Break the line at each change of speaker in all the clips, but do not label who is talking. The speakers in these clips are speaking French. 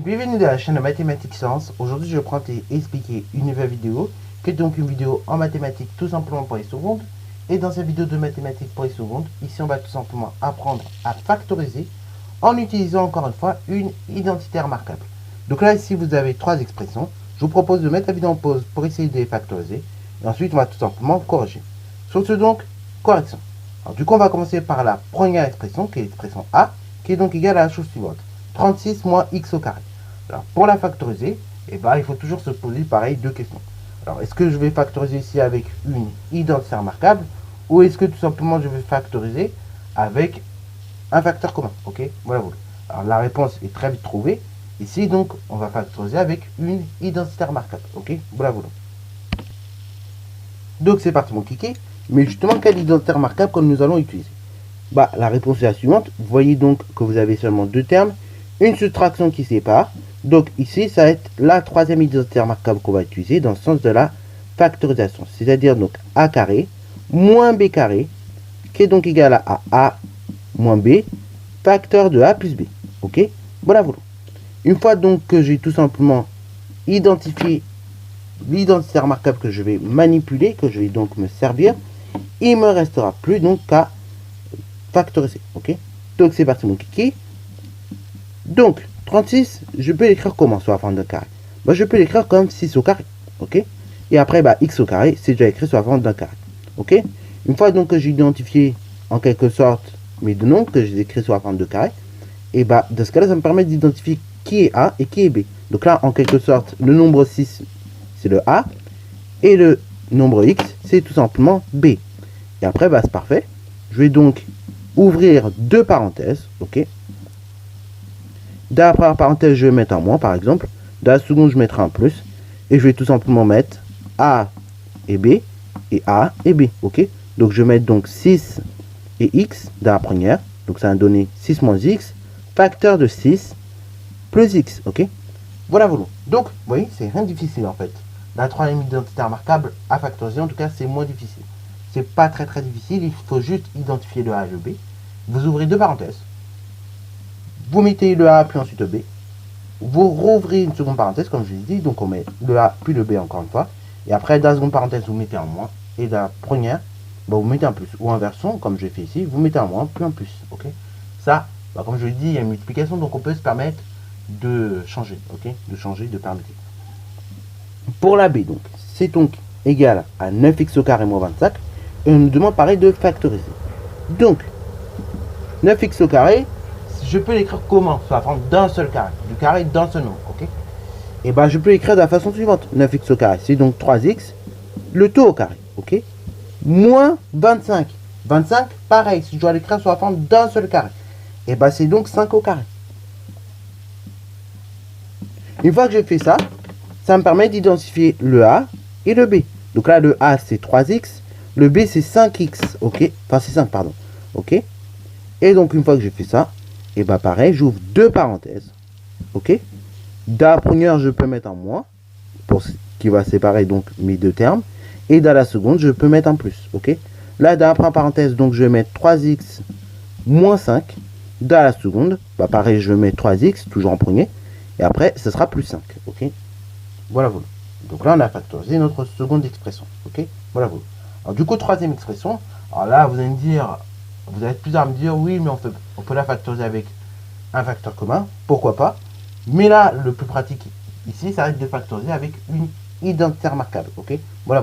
Bienvenue dans la chaîne de Mathématiques Sciences. Aujourd'hui, je prends et expliquer une nouvelle vidéo, qui est donc une vidéo en mathématiques tout simplement pour les secondes. Et dans cette vidéo de mathématiques pour les secondes, ici on va tout simplement apprendre à factoriser en utilisant encore une fois une identité remarquable. Donc là, ici vous avez trois expressions. Je vous propose de mettre la vidéo en pause pour essayer de les factoriser. Et ensuite, on va tout simplement corriger. Sur ce donc, correction. Alors du coup, on va commencer par la première expression, qui est l'expression A, qui est donc égale à la chose suivante. 36 moins x au carré. Alors, pour la factoriser, il faut toujours se poser, pareil, deux questions. Alors, est-ce que je vais factoriser ici avec une identité remarquable ou est-ce que tout simplement je vais factoriser avec un facteur commun? Ok, voilà. Alors, la réponse est très vite trouvée. Ici, donc, on va factoriser avec une identité remarquable. Ok, voilà. Donc, c'est parti, mon kiki. Mais justement, quelle identité remarquable que nous allons utiliser? La réponse est la suivante. Vous voyez donc que vous avez seulement deux termes, une soustraction qui sépare. Donc ici, ça va être la troisième identité remarquable qu'on va utiliser dans le sens de la factorisation. C'est-à-dire donc a carré moins b carré, qui est donc égal à a moins b, facteur de a plus b. Ok, voilà. Une fois donc que j'ai tout simplement identifié l'identité remarquable que je vais manipuler, que je vais donc me servir, il ne me restera plus donc qu'à factoriser. Ok, donc c'est parti mon kiki. Donc 36, je peux l'écrire comment sous la forme d'un carré? Je peux l'écrire comme 6 au carré. Ok, et après x au carré, c'est déjà écrit sous la forme d'un carré. Ok, une fois donc que j'ai identifié en quelque sorte mes deux nombres, que j'ai écrits sous la forme de carré, et dans ce cas là ça me permet d'identifier qui est a et qui est b. Donc là en quelque sorte le nombre 6 c'est le a et le nombre x c'est tout simplement b. Et après c'est parfait. Je vais donc ouvrir deux parenthèses. Ok, dans la première parenthèse, je vais mettre un moins, par exemple. Dans la seconde, je mettrai un plus. Et je vais tout simplement mettre A et B, et A et B. Ok, donc je vais mettre donc 6 et X dans la première. Donc ça va donner 6 moins X, facteur de 6 plus X. Ok, voilà. Donc, vous voyez, c'est rien de difficile en fait. La troisième identité remarquable à factoriser, en tout cas, c'est moins difficile. C'est pas très difficile. Il faut juste identifier le A et le B. Vous ouvrez deux parenthèses. Vous mettez le A puis ensuite le B. Vous rouvrez une seconde parenthèse, comme je l'ai dit. Donc on met le A puis le B encore une fois. Et après, dans la seconde parenthèse, vous mettez un moins. Et dans la première, vous mettez un plus. Ou inversement, comme j'ai fait ici, vous mettez un moins puis un plus. Ok, ça, comme je l'ai dit, il y a une multiplication. Donc on peut se permettre de changer. Ok, de changer, de permettre. Pour la B, donc, c'est donc égal à 9x au carré moins 25. Et on nous demande pareil de factoriser. Donc, 9x au carré, je peux l'écrire comment? Sous la forme d'un seul carré, du carré d'un seul nombre, ok? Et je peux l'écrire de la façon suivante. 9x au carré, c'est donc 3x, le tout au carré, ok? Moins 25. 25, pareil, si je dois l'écrire sous la forme d'un seul carré, c'est donc 5 au carré. Une fois que j'ai fait ça, ça me permet d'identifier le A et le B. Donc là, le A, c'est 3x, le B, c'est 5x, ok? Enfin, c'est 5, pardon, ok? Et donc, une fois que j'ai fait ça, pareil, j'ouvre deux parenthèses. Ok, dans la première, je peux mettre un moins, pour ce qui va séparer donc mes deux termes. Et dans la seconde, je peux mettre un plus. Ok, là, dans la première parenthèse, donc je vais mettre 3x moins 5. Dans la seconde, pareil, je vais mettre 3x, toujours en premier. Et après, ce sera plus 5. Ok, voilà. Donc là, on a factorisé notre seconde expression. Ok, voilà. Alors, du coup, troisième expression. Alors là, vous allez me dire, vous avez plusieurs à me dire, oui, mais on peut la factoriser avec un facteur commun, pourquoi pas. Mais là, le plus pratique ici, ça va être de factoriser avec une identité remarquable. Ok, voilà.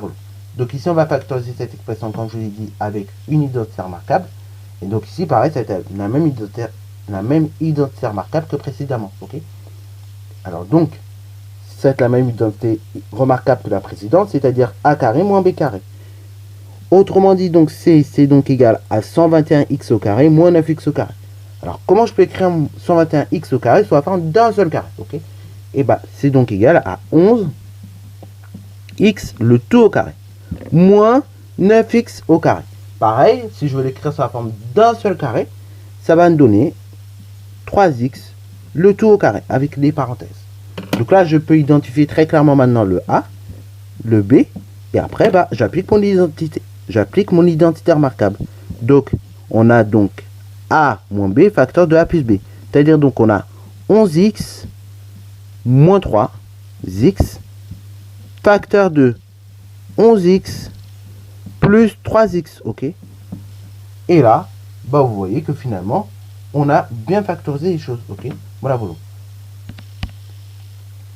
Donc ici, on va factoriser cette expression, comme je l'ai dit, avec une identité remarquable. Et donc ici, pareil, ça va être la même identité remarquable que précédemment. Ok, alors donc, c'est la même identité remarquable que la précédente, c'est-à-dire a carré moins b carré. Autrement dit, donc C, c'est donc égal à 121x au carré moins 9x au carré. Alors, comment je peux écrire 121x au carré sous la forme d'un seul carré? Ok, c'est donc égal à 11x le tout au carré moins 9x au carré. Pareil, si je veux l'écrire sous la forme d'un seul carré, ça va me donner 3x le tout au carré avec les parenthèses. Donc là, je peux identifier très clairement maintenant le A, le B, et après, j'applique mon identité remarquable. Donc, on a donc A moins B facteur de A plus B. C'est-à-dire donc on a 11x moins 3x, facteur de 11x plus 3x, ok. Et là, bah vous voyez que finalement, on a bien factorisé les choses, ok. Voilà, voilà.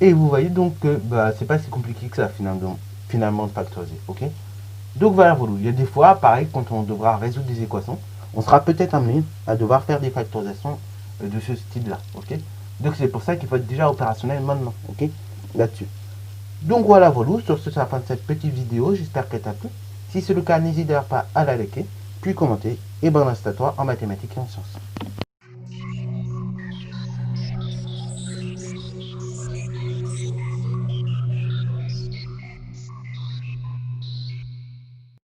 Et vous voyez donc que bah, c'est pas si compliqué que ça finalement de factoriser, ok. Donc voilà, voilà. Il y a des fois, pareil, quand on devra résoudre des équations, on sera peut-être amené à devoir faire des factorisations de ce style-là, ok. Donc c'est pour ça qu'il faut être déjà opérationnel maintenant, ok, là-dessus. Donc voilà, voilà. Sur ce, c'est la fin de cette petite vidéo. J'espère qu'elle t'a plu. Si c'est le cas, n'hésite d'ailleurs pas à la liker, puis commenter. Et bon reste à toi en mathématiques et en sciences.